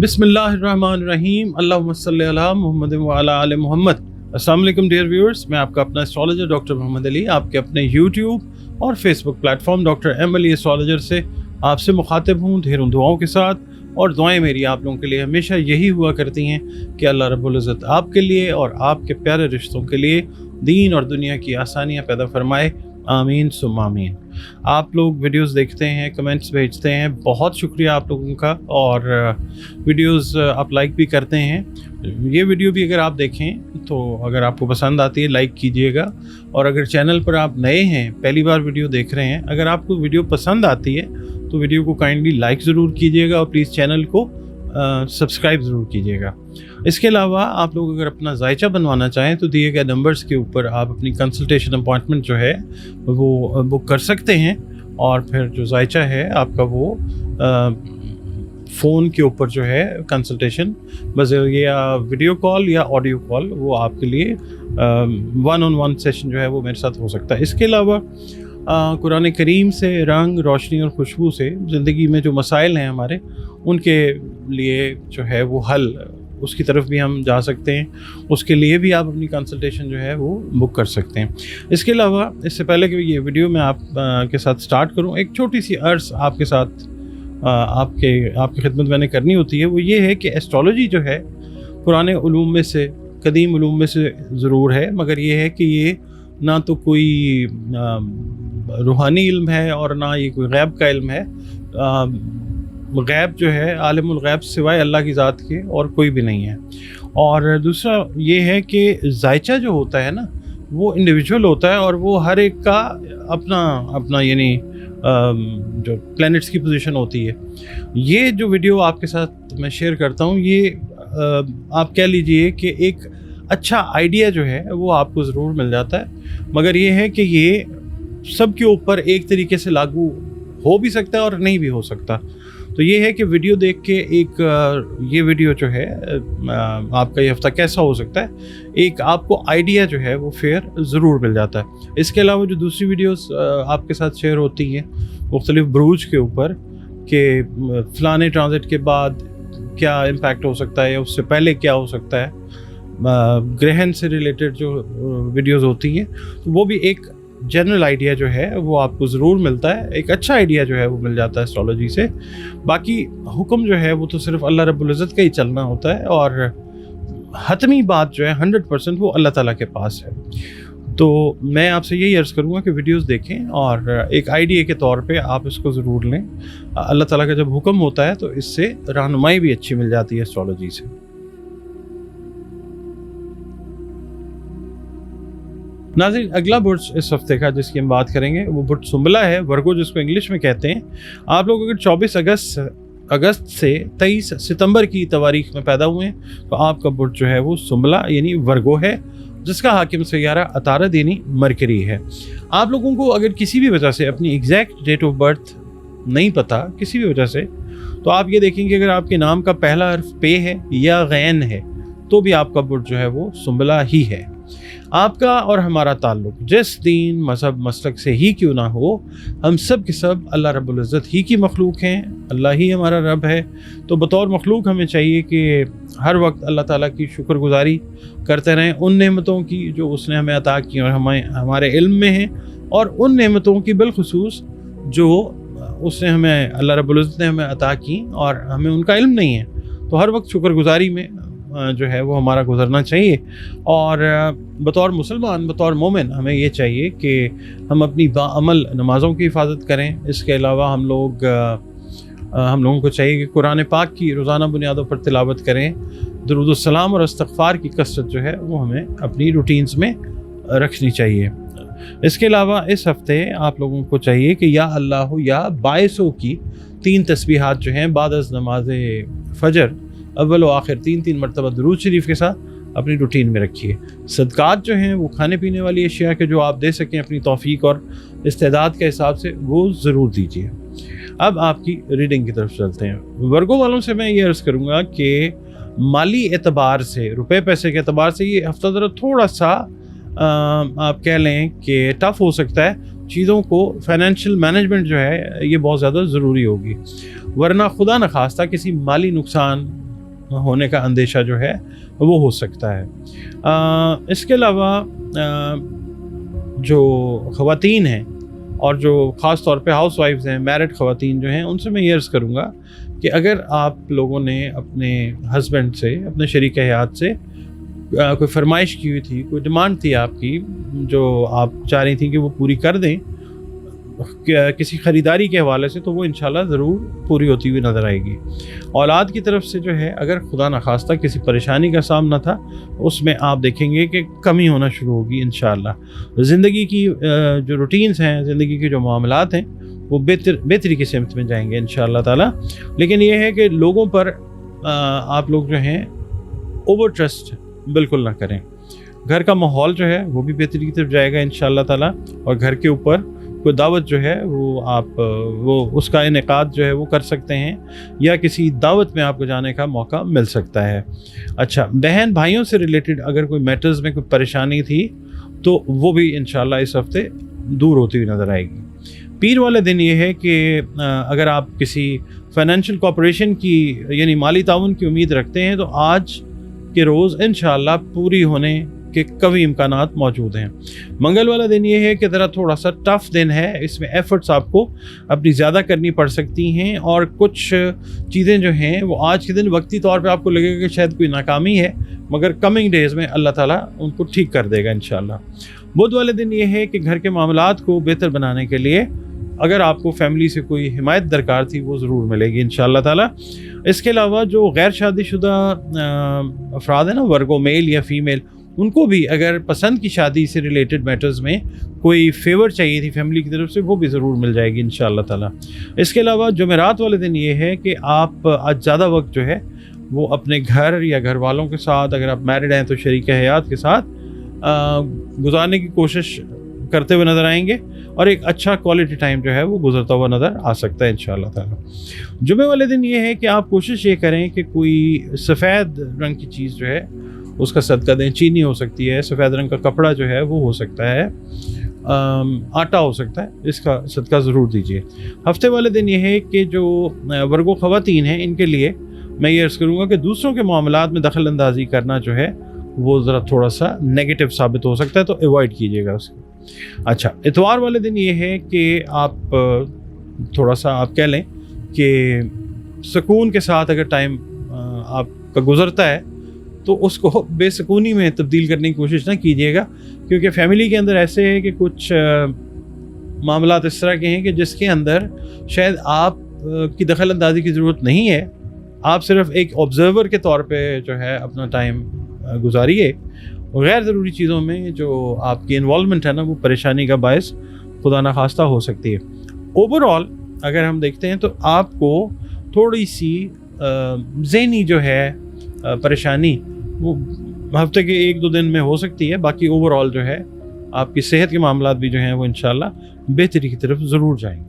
बिस्मिल्लाहिर्रहमानिर्रहीम अल्लाहुम्मा सल्ली अला मुहम्मद व अला आले मुहम्मद। अस्सलाम वालेकुम डियर व्यूअर्स, मैं आपका अपना एस्ट्रोलॉजर डॉक्टर मोहम्मद अली आपके अपने यूट्यूब और Facebook platform doctor M Ali astrologer से आपसे मुखातिब हूँ ढेरों दुआओं के साथ। और दुआएं मेरी आप लोगों के लिए हमेशा यही हुआ करती हैं कि अल्लाह रब्बुल इज़्ज़त आपके लिए और आपके प्यारे रिश्तों के लिए दीन और दुनिया की आसानियाँ पैदा फरमाए, आमीन सुम्मा आमीन। आप लोग वीडियोस देखते हैं, कमेंट्स भेजते हैं, बहुत शुक्रिया आप लोगों का। और वीडियोस आप लाइक भी करते हैं। ये वीडियो भी अगर आप देखें तो अगर आपको पसंद आती है लाइक कीजिएगा। और अगर चैनल पर आप नए हैं, पहली बार वीडियो देख रहे हैं, अगर आपको वीडियो पसंद आती है तो वीडियो को काइंडली लाइक ज़रूर कीजिएगा और प्लीज़ चैनल को सब्सक्राइब ज़रूर कीजिएगा। इसके अलावा आप लोग अगर अपना जायचा बनवाना चाहें तो दिए गए नंबर्स के ऊपर आप अपनी कंसल्टेशन अपॉइंटमेंट जो है वो बुक कर सकते हैं। और फिर जो जायचा है आपका वो फ़ोन के ऊपर जो है कंसल्टेशन बज़रिए या वीडियो कॉल या ऑडियो कॉल वो आपके लिए 1-on-1 सेशन जो है वो मेरे साथ हो सकता है। इसके अलावा कुरान करीम से रंग, रोशनी और खुशबू से ज़िंदगी में जो मसाइल हैं हमारे, उनके लिए जो है वो हल, उसकी तरफ भी हम जा सकते हैं। उसके लिए भी आप अपनी कंसल्टेशन जो है वो बुक कर सकते हैं। इसके अलावा इससे पहले कि ये वीडियो मैं आप के साथ स्टार्ट करूं, एक छोटी सी अर्ज़ आपके साथ आपकी खिदमत मैंने करनी होती है। वो ये है कि एस्ट्रोलॉजी जो है पुराने उलूम में से, कदीम उलूम में से ज़रूर है, मगर ये है कि ये ना तो कोई रूहानी इल्म है और ना ये कोई गैब का इल्म है। गैब जो है, आलिमुल गैब सिवाय अल्लाह की ज़ात के और कोई भी नहीं है। और दूसरा ये है कि जायचा जो होता है ना वो इंडिविजुअल होता है और वो हर एक का अपना अपना यानी जो प्लैनेट्स की पोजीशन होती है। ये जो वीडियो आपके साथ मैं शेयर करता हूँ, ये आप कह लीजिए कि एक अच्छा आइडिया जो है वो आपको ज़रूर मिल जाता है, मगर ये है कि ये सब के ऊपर एक तरीके से लागू हो भी सकता है और नहीं भी हो सकता। तो ये है कि वीडियो देख के ये वीडियो जो है आपका ये हफ्ता कैसा हो सकता है, एक आपको आइडिया जो है वो फेयर ज़रूर मिल जाता है। इसके अलावा जो दूसरी वीडियोस आपके साथ शेयर होती हैं मुख्तलिफ बुरूज के ऊपर कि फ़लाने ट्रांजिट के बाद क्या इम्पैक्ट हो सकता है या उससे पहले क्या हो सकता है, ग्रहण से रिलेटेड जो वीडियोस होती हैं, तो वो भी एक जनरल आइडिया जो है वो आपको ज़रूर मिलता है। एक अच्छा आइडिया जो है वो मिल जाता है एस्ट्रोलॉजी से। बाकी हुक्म जो है वो तो सिर्फ अल्लाह रब्बुल इज़्ज़त का ही चलना होता है और हतमी बात जो है 100% वो अल्लाह ताला के पास है। तो मैं आपसे यही अर्ज़ करूँगा कि वीडियोस देखें और एक आइडिया के तौर पे आप इसको ज़रूर लें। अल्लाह ताला का जब हुक्म होता है तो इससे रहनुमाई भी अच्छी मिल जाती है एस्ट्रोलॉजी से। नाज़रीन, अगला बुर्ज इस हफ्ते का जिसकी हम बात करेंगे वो बुर्ज सुंबला है, वर्गो जिसको इंग्लिश में कहते हैं। आप लोग अगर 24 अगस्त से 23 सितंबर की तवारीख में पैदा हुए हैं तो आपका बुर्ज जो है वो सुंबला यानी वर्गो है, जिसका हाकिम सैयारा अतारद यानी मरकरी है। आप लोगों को अगर किसी भी वजह से अपनी एग्जैक्ट डेट ऑफ बर्थ नहीं पता, किसी भी वजह से, तो आप ये देखेंगे अगर आपके नाम का पहला हर्फ पे है या गैन है तो भी आपका बुर्ज जो है वो सुंबला ही है। आपका और हमारा ताल्लुक जिस दीन, मज़हब, मसलक से ही क्यों ना हो, हम सब के सब अल्लाह रब्बुल इज़्ज़त ही की मखलूक हैं। अल्लाह ही हमारा रब है। तो बतौर मखलूक हमें चाहिए कि हर वक्त अल्लाह ताला की शुक्रगुजारी करते रहें उन नेमतों की जो उसने हमें अता की और हमारे इल्म में हैं, और उन नेमतों की बिलखुसूस जो उसने हमें, अल्लाह रब्बुल इज़्ज़त ने हमें अता की और हमें उनका इल्म नहीं है। तो हर वक्त शुक्रगुजारी में जो है वो हमारा गुजरना चाहिए। और बतौर मुसलमान, बतौर मोमिन हमें ये चाहिए कि हम अपनी बाअमल नमाज़ों की हिफाजत करें। इसके अलावा हम लोगों को चाहिए कि कुरान पाक की रोज़ाना बुनियादों पर तिलावत करें। दुरूद सलाम और इस्तग़फ़ार की कसरत जो है वो हमें अपनी रूटीन्स में रखनी चाहिए। इसके अलावा इस हफ्ते आप लोगों को चाहिए कि या अल्लाह या बाइसों की 3 तस्बीहात जो हैं बाद अज़ नमाज फ़जर अव्वल व आखिर 3 मरतबा दुरूद शरीफ के साथ अपनी रूटीन में रखिए। सदक़ात जो हैं वो खाने पीने वाली अशिया के जो आप दे सकें अपनी तौफ़ीक और इस्तेदाद के हिसाब से वो ज़रूर दीजिए। अब आपकी रीडिंग की तरफ चलते हैं। वर्गो वालों से मैं ये अर्ज़ करूँगा कि माली एतबार से, रुपए पैसे के एतबार से ये हफ्ता ज़रा थोड़ा सा आप कह लें कि टफ़ हो सकता है। चीज़ों को फाइनेंशियल मैनेजमेंट जो है ये बहुत ज़्यादा ज़रूरी होगी, वरना खुदा न खास्ता किसी माली नुकसान होने का अंदेशा जो है वो हो सकता है। इसके अलावा जो ख़वातीन हैं और जो ख़ास तौर पे हाउस वाइफ्स हैं, मैरिड ख़वातीन जो हैं, उनसे मैं ये अर्ज़ करूँगा कि अगर आप लोगों ने अपने हस्बैंड से, अपने शरीक हयात से कोई फरमाइश की हुई थी, कोई डिमांड थी आपकी जो आप चाह रही थी कि वो पूरी कर दें किसी ख़रीदारी के हवाले से, तो वो इंशाल्लाह ज़रूर पूरी होती हुई नज़र आएगी। औलाद की तरफ से जो है अगर खुदा न खास्ता किसी परेशानी का सामना था, उसमें आप देखेंगे कि कमी होना शुरू होगी इंशाल्लाह। ज़िंदगी की जो रूटीन्स हैं, ज़िंदगी के जो मामलात हैं, वो बेहतरी की सिमत में जाएंगे इंशाल्लाह ताला। लेकिन ये है कि लोगों पर आप लोग जो हैं ओवर ट्रस्ट बिल्कुल ना करें। घर का माहौल जो है वो भी बेहतरी की तरफ जाएगा इंशाल्लाह ताला, और घर के ऊपर कोई दावत जो है वो उसका इनेकाद जो है वो कर सकते हैं, या किसी दावत में आपको जाने का मौका मिल सकता है। अच्छा, बहन भाइयों से रिलेटेड अगर कोई मैटर्स में कोई परेशानी थी तो वो भी इंशाल्लाह इस हफ्ते दूर होती हुई नज़र आएगी। पीर वाले दिन ये है कि अगर आप किसी फाइनेंशियल कॉर्पोरेशन की यानी माली ताउन की उम्मीद रखते हैं तो आज के रोज़ इंशाल्लाह पूरी होने के कवी इम्कानात मौजूद हैं। मंगल वाला दिन ये है कि ज़रा थोड़ा सा टफ़ दिन है, इसमें एफ़र्ट्स आपको अपनी ज़्यादा करनी पड़ सकती हैं, और कुछ चीज़ें जो हैं वो आज के दिन वक्ती तौर पे आपको लगेगा कि शायद कोई नाकामी है, मगर कमिंग डेज़ में अल्लाह ताला उनको ठीक कर देगा इंशाल्लाह। बुध वाले दिन ये है कि घर के मामलात को बेहतर बनाने के लिए अगर आपको फैमिली से कोई हिमायत दरकार थी वो ज़रूर मिलेगी इंशाल्लाह ताला। इसके अलावा जो गैर शादीशुदा अफराद हैं ना, वर्गो मेल या फ़ीमेल, उनको भी अगर पसंद की शादी से रिलेटेड मैटर्स में कोई फेवर चाहिए थी फैमिली की तरफ से, वो भी ज़रूर मिल जाएगी इंशाल्लाह ताला। इसके अलावा जुमेरात वाले दिन ये है कि आप आज ज़्यादा वक्त जो है वो अपने घर या घर वालों के साथ, अगर आप मैरिड हैं तो शरीक हयात के साथ गुजारने की कोशिश करते हुए नज़र आएंगे, और एक अच्छा क्वालिटी टाइम जो है वो गुजरता हुआ नज़र आ सकता है इंशाल्लाह ताला। जुमे वाले दिन ये है कि आप कोशिश ये करें कि कोई सफ़ेद रंग की चीज़ जो है उसका सदका दें। चीनी हो सकती है, सफ़ेद रंग का कपड़ा जो है वो हो सकता है, आटा हो सकता है, इसका सदका ज़रूर दीजिए। हफ्ते वाले दिन ये है कि जो वर्गो ख़वातीन हैं इनके लिए मैं ये अर्ज़ करूँगा कि दूसरों के मामलात में दखल अंदाज़ी करना जो है वो ज़रा थोड़ा सा नेगेटिव साबित हो सकता है, तो अवॉइड कीजिएगा उसको। अच्छा, इतवार वाले दिन ये है कि आप थोड़ा सा आप कह लें कि सुकून के साथ अगर टाइम आपका गुज़रता है तो उसको बेसुकूनी में तब्दील करने की कोशिश ना कीजिएगा, क्योंकि फैमिली के अंदर ऐसे है कि कुछ मामलात इस तरह के हैं कि जिसके अंदर शायद आप की दखल अंदाजी की ज़रूरत नहीं है, आप सिर्फ एक ऑब्ज़र्वर के तौर पे जो है अपना टाइम गुजारिए। गैर ज़रूरी चीज़ों में जो आपकी इन्वॉल्वमेंट है ना, वो परेशानी का बायस खुदा न खास्ता हो सकती है। ओवरऑल अगर हम देखते हैं तो आपको थोड़ी सी ज़हनी जो है परेशानी वो हफ्ते के 1-2 दिन में हो सकती है, बाकी ओवरऑल जो है आपकी सेहत के मामलात भी जो हैं वो इंशाल्लाह बेहतरी की तरफ ज़रूर जाएंगे।